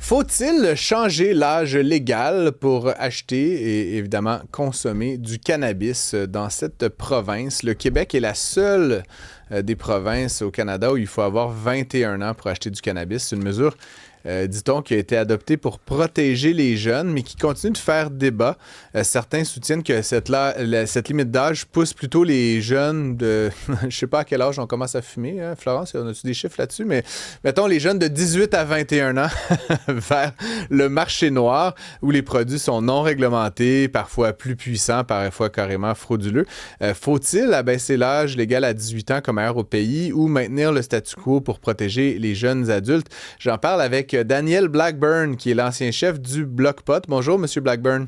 Faut-il changer l'âge légal pour acheter et évidemment consommer du cannabis dans cette province? Le Québec est la seule des provinces au Canada où il faut avoir 21 ans pour acheter du cannabis. C'est une mesure, dit-on, qui a été adoptée pour protéger les jeunes, mais qui continue de faire débat. Certains soutiennent que cette limite d'âge pousse plutôt les jeunes de... je sais pas à quel âge on commence à fumer, hein, Florence, on a-tu des chiffres là-dessus? Mais mettons les jeunes de 18 à 21 ans vers le marché noir où les produits sont non réglementés, parfois plus puissants, parfois carrément frauduleux. Faut-il abaisser l'âge légal à 18 ans comme ailleurs au pays ou maintenir le statu quo pour protéger les jeunes adultes? J'en parle avec Daniel Blackburn, qui est l'ancien chef du Bloc Pot. Bonjour, Monsieur Blackburn.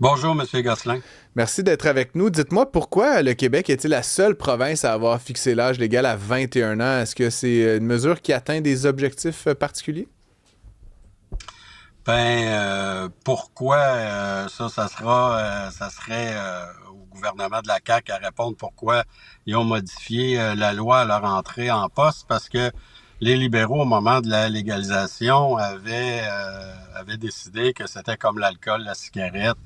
Bonjour, M. Gosselin. Merci d'être avec nous. Dites-moi, pourquoi le Québec est-il la seule province à avoir fixé l'âge légal à 21 ans? Est-ce que c'est une mesure qui atteint des objectifs particuliers? Pourquoi ça serait au gouvernement de la CAQ à répondre pourquoi ils ont modifié la loi à leur entrée en poste, parce que les libéraux, au moment de la légalisation, avaient décidé que c'était comme l'alcool, la cigarette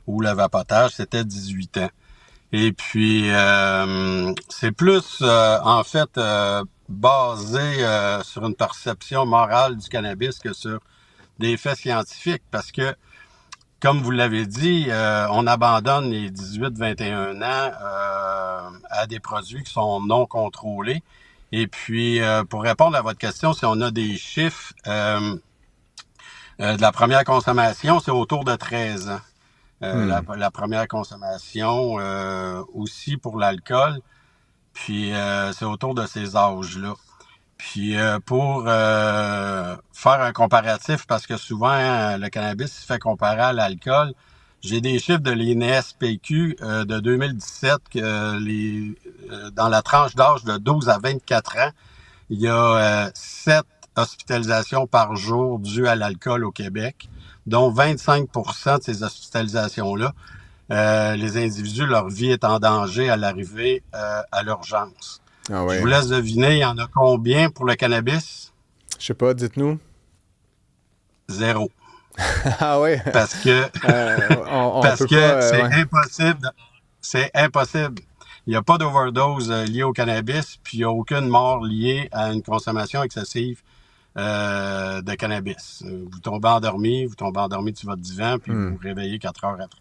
ou le vapotage, c'était 18 ans. Et puis, c'est plus, basé sur une perception morale du cannabis que sur des faits scientifiques, parce que, comme vous l'avez dit, on abandonne les 18-21 ans à des produits qui sont non contrôlés. Et puis, pour répondre à votre question, si on a des chiffres de la première consommation, c'est autour de 13 ans. La première consommation aussi pour l'alcool, puis c'est autour de ces âges-là. Puis pour faire un comparatif, parce que souvent le cannabis se fait comparer à l'alcool, j'ai des chiffres de l'INSPQ de 2017 que dans la tranche d'âge de 12 à 24 ans, il y a 7 hospitalisations par jour dues à l'alcool au Québec, dont 25% de ces hospitalisations-là, les individus, leur vie est en danger à l'arrivée à l'urgence. Ah Je vous ouais. laisse deviner, il y en a combien pour le cannabis? Je sais pas, dites-nous. Zéro. Ah ouais. Parce que On parce peut que pas... c'est ouais. impossible. C'est impossible. Il n'y a pas d'overdose liée au cannabis, puis il n'y a aucune mort liée à une consommation excessive de cannabis. Vous tombez endormi sur votre divan, puis vous vous réveillez 4 heures après.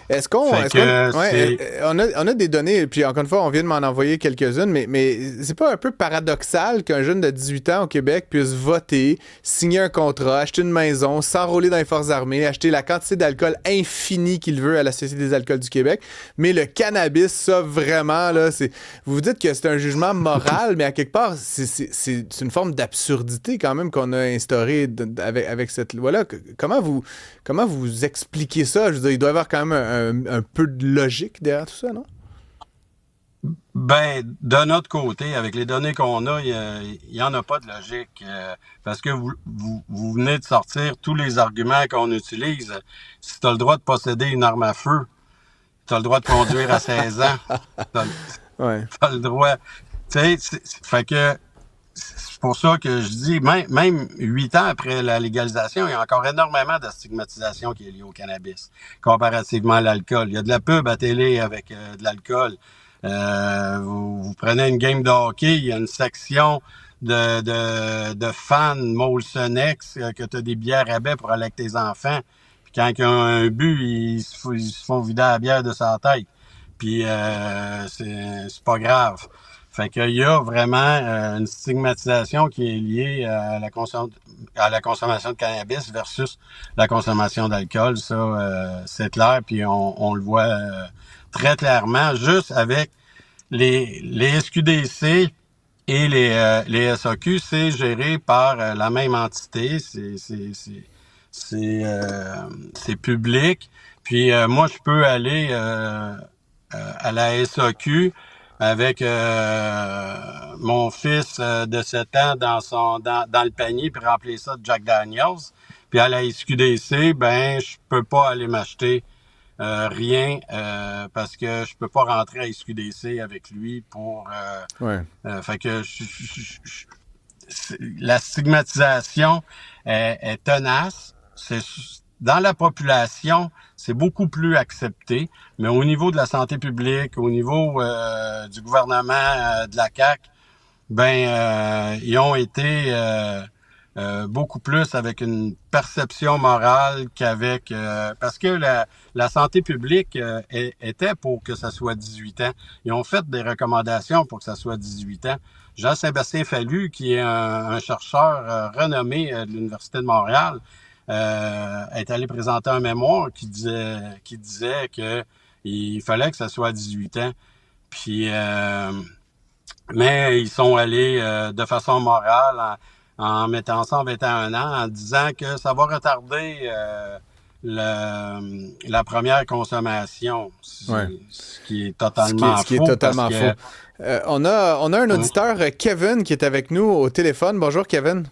Fait que Ouais, c'est on a des données, puis encore une fois, on vient de m'en envoyer quelques-unes, mais c'est pas un peu paradoxal qu'un jeune de 18 ans au Québec puisse voter, signer un contrat, acheter une maison, s'enrôler dans les forces armées, acheter la quantité d'alcool infinie qu'il veut à la Société des alcools du Québec, mais le cannabis, ça vraiment, là, vous vous dites que c'est un jugement moral, mais à quelque part, c'est une forme d'absurdité quand même qu'on a instaurée avec cette loi-là. Comment vous expliquez ça? Je veux dire, il doit y avoir quand même un peu de logique derrière tout ça, non? de notre côté, avec les données qu'on a, il y en a pas de logique. Parce que vous venez de sortir tous les arguments qu'on utilise. Si tu as le droit de posséder une arme à feu, tu as le droit de conduire à 16 ans, tu Ouais. as le droit. Tu sais, fait que c'est pour ça que je dis, même 8 ans après la légalisation, il y a encore énormément de stigmatisation qui est liée au cannabis, comparativement à l'alcool. Il y a de la pub à télé avec de l'alcool. Vous prenez une game de hockey, il y a une section de fans Molson X, que tu as des bières à baie pour aller avec tes enfants. Puis quand ils ont un but, ils se font vider la bière de sa tête. Puis c'est pas grave. Fait qu'il y a vraiment une stigmatisation qui est liée à la consommation de cannabis versus la consommation d'alcool. Ça, c'est clair, puis on le voit très clairement, juste avec les SQDC et les SAQ, c'est géré par la même entité, c'est public. Puis moi, je peux aller à la SAQ avec mon fils de 7 ans dans le panier puis remplir ça de Jack Daniels. Puis à la SQDC, ben je peux pas aller m'acheter rien parce que je peux pas rentrer à SQDC avec lui pour Ouais. fait que la stigmatisation est tenace. Dans la population, c'est beaucoup plus accepté, mais au niveau de la santé publique, au niveau du gouvernement de la CAQ, ils ont été beaucoup plus avec une perception morale qu'avec... parce que la santé publique était pour que ça soit 18 ans. Ils ont fait des recommandations pour que ça soit 18 ans. Jean-Sébastien Fallu, qui est un chercheur renommé de l'Université de Montréal, est allé présenter un mémoire qui disait que il fallait que ça soit 18 ans. Puis... mais ils sont allés de façon morale en mettant ça en 21 ans, en disant que ça va retarder la première consommation, ce qui est totalement ce qui est totalement faux. On a un auditeur, Kevin, qui est avec nous au téléphone. Bonjour, Kevin.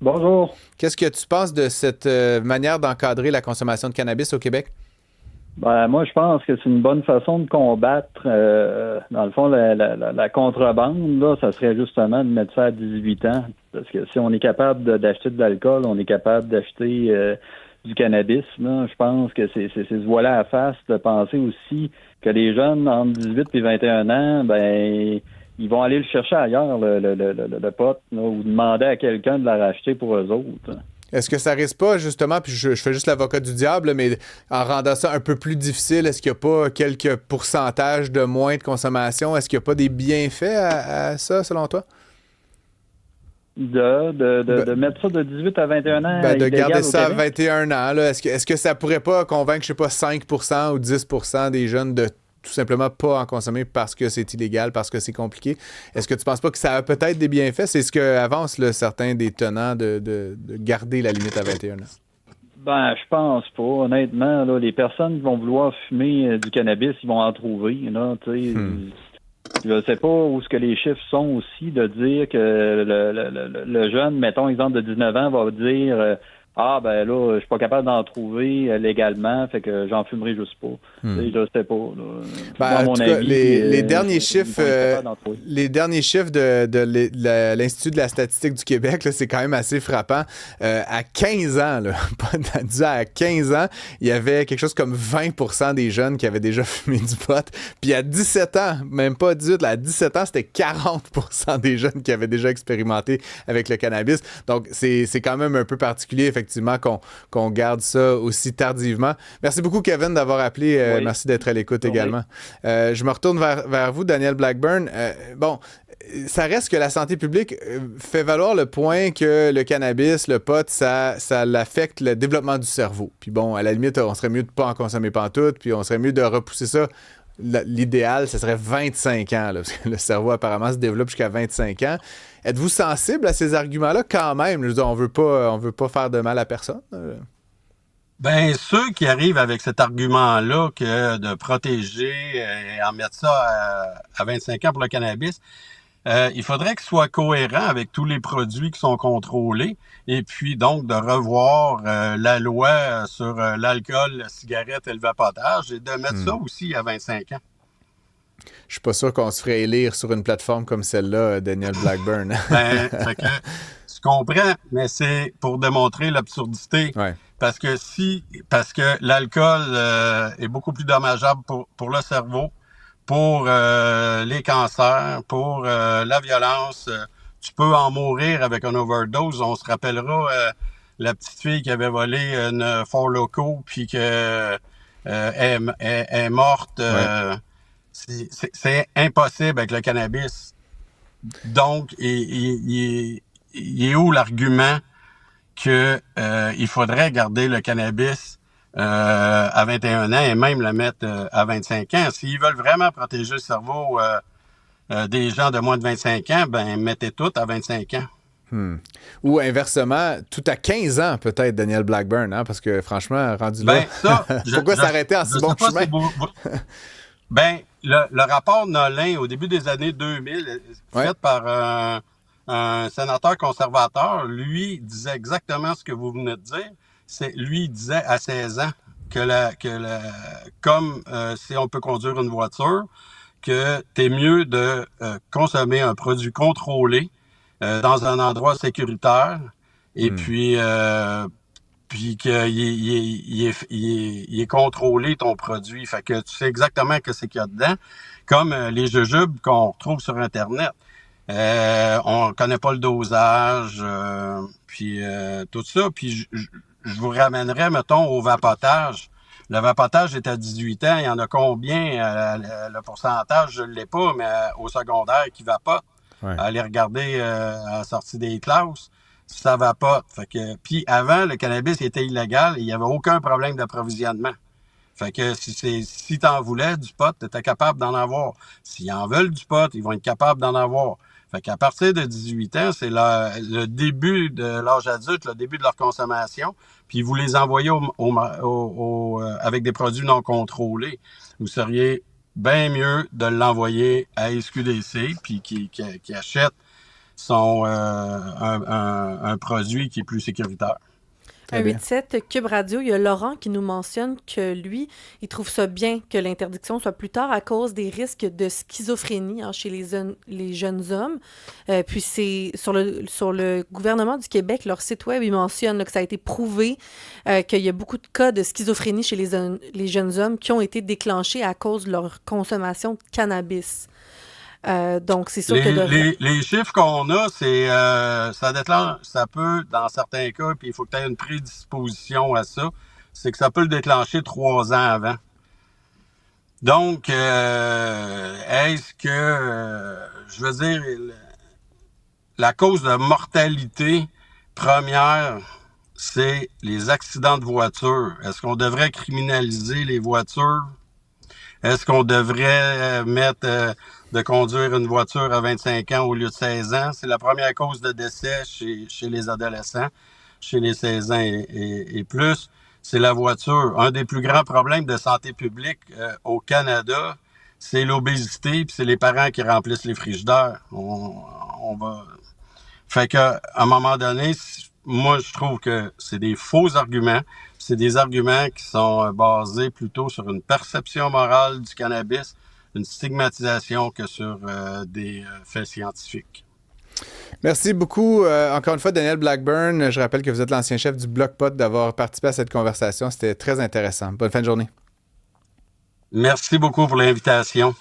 Bonjour. Qu'est-ce que tu penses de cette manière d'encadrer la consommation de cannabis au Québec? Moi, je pense que c'est une bonne façon de combattre, dans le fond, la contrebande. Là, ça serait justement de mettre ça à 18 ans. Parce que si on est capable d'acheter de l'alcool, on est capable d'acheter du cannabis. Là. Je pense que c'est se voiler à la face de penser aussi que les jeunes entre 18 et 21 ans, ils vont aller le chercher ailleurs, le pot, là, ou demander à quelqu'un de la racheter pour eux autres. Est-ce que ça risque pas, justement, puis je fais juste l'avocat du diable, mais en rendant ça un peu plus difficile, est-ce qu'il n'y a pas quelques pourcentages de moins de consommation? Est-ce qu'il n'y a pas des bienfaits à ça, selon toi? De mettre ça de 18 à 21 ans. De garder ça à 21 ans. Là. Est-ce que ça pourrait pas convaincre, je sais pas, 5% ou 10% des jeunes de tout simplement pas en consommer parce que c'est illégal, parce que c'est compliqué? Est-ce que tu penses pas que ça a peut-être des bienfaits? C'est ce que avancent certains des tenants de garder la limite à 21 ans. Je pense pas. Honnêtement, là, les personnes qui vont vouloir fumer du cannabis, ils vont en trouver. Là, je sais pas où ce que les chiffres sont aussi de dire que le jeune, mettons exemple de 19 ans, va dire là, je suis pas capable d'en trouver légalement, fait que j'en fumerai juste pas. Je sais pas. En tout cas, les derniers chiffres de l'Institut de la statistique du Québec, là, c'est quand même assez frappant. À 15 ans, là, à 15 ans, il y avait quelque chose comme 20% des jeunes qui avaient déjà fumé du pot. Puis à 17 ans, même pas 18, là, à 17 ans, c'était 40% des jeunes qui avaient déjà expérimenté avec le cannabis. Donc, c'est quand même un peu particulier, effectivement, qu'on garde ça aussi tardivement. Merci beaucoup, Kevin, d'avoir appelé. Oui. Merci d'être à l'écoute également. Je me retourne vers vous, Daniel Blackburn. Ça reste que la santé publique fait valoir le point que le cannabis, le pot, ça l'affecte le développement du cerveau. Puis bon, à la limite, on serait mieux de ne pas en consommer pantoute, puis on serait mieux de repousser ça. L'idéal, ce serait 25 ans, là, parce que le cerveau, apparemment, se développe jusqu'à 25 ans. Êtes-vous sensible à ces arguments-là quand même? Je veux dire, on veut pas faire de mal à personne. Ceux qui arrivent avec cet argument-là que de protéger et en mettre ça à 25 ans pour le cannabis, il faudrait qu'ils soient cohérents avec tous les produits qui sont contrôlés et puis donc de revoir la loi sur l'alcool, la cigarette et le vapotage et de mettre ça aussi à 25 ans. Je suis pas sûr qu'on se ferait élire sur une plateforme comme celle-là, Daniel Blackburn. Je comprends, mais c'est pour démontrer l'absurdité. Ouais. Parce que l'alcool est beaucoup plus dommageable pour le cerveau, pour les cancers, pour la violence. Tu peux en mourir avec une overdose. On se rappellera la petite fille qui avait volé une Four Loko puis que est morte. C'est impossible avec le cannabis. Donc, il est où l'argument que il faudrait garder le cannabis à 21 ans et même le mettre à 25 ans? S'ils veulent vraiment protéger le cerveau des gens de moins de 25 ans, mettez tout à 25 ans. Ou inversement, tout à 15 ans peut-être, Daniel Blackburn, hein, parce que franchement, rendu là, pourquoi s'arrêter en si bon chemin? Le rapport Nolin, au début des années 2000, fait par un sénateur conservateur, lui disait exactement ce que vous venez de dire. Lui disait à 16 ans comme si on peut conduire une voiture, que t'es mieux de consommer un produit contrôlé dans un endroit sécuritaire Et puis qu'il est contrôlé ton produit. Fait que tu sais exactement ce qu'il y a dedans. Comme les jujubes qu'on retrouve sur Internet. On connaît pas le dosage, puis tout ça. Puis je vous ramènerais, mettons, au vapotage. Le vapotage est à 18 ans. Il y en a combien? Le pourcentage, je ne l'ai pas, mais au secondaire qui vapote. Ouais. Aller regarder à la sortie des classes, ça vapote. Fait que, puis avant, le cannabis était illégal et il n'y avait aucun problème d'approvisionnement. Fait que si t'en voulais du pot, t'étais capable d'en avoir. S'ils en veulent du pot, ils vont être capables d'en avoir. Fait qu'à partir de 18 ans, c'est le début de l'âge adulte, le début de leur consommation. Puis vous les envoyez avec des produits non contrôlés. Vous seriez bien mieux de l'envoyer à SQDC, puis qui achète un produit qui est plus sécuritaire. Un 8-7 Cube Radio, il y a Laurent qui nous mentionne que lui, il trouve ça bien que l'interdiction soit plus tard à cause des risques de schizophrénie chez les jeunes hommes. Puis c'est sur le gouvernement du Québec, leur site web, il mentionne que ça a été prouvé qu'il y a beaucoup de cas de schizophrénie chez les jeunes hommes qui ont été déclenchés à cause de leur consommation de cannabis. Donc, c'est sûr les chiffres qu'on a, c'est ça peut, dans certains cas, puis il faut que tu aies une prédisposition à ça, c'est que ça peut le déclencher 3 ans avant. Donc, est-ce que, je veux dire, la cause de mortalité première, c'est les accidents de voiture. Est-ce qu'on devrait criminaliser les voitures? Est-ce qu'on devrait mettre de conduire une voiture à 25 ans au lieu de 16 ans? C'est la première cause de décès chez les adolescents, chez les 16 ans et plus. C'est la voiture. Un des plus grands problèmes de santé publique au Canada, c'est l'obésité, puis c'est les parents qui remplissent les frigidaires. On va... Fait qu'à un moment donné, moi, je trouve que c'est des faux arguments. C'est des arguments qui sont basés plutôt sur une perception morale du cannabis, une stigmatisation que sur des faits scientifiques. Merci beaucoup. Encore une fois, Daniel Blackburn. Je rappelle que vous êtes l'ancien chef du Bloc Pot, d'avoir participé à cette conversation. C'était très intéressant. Bonne fin de journée. Merci beaucoup pour l'invitation.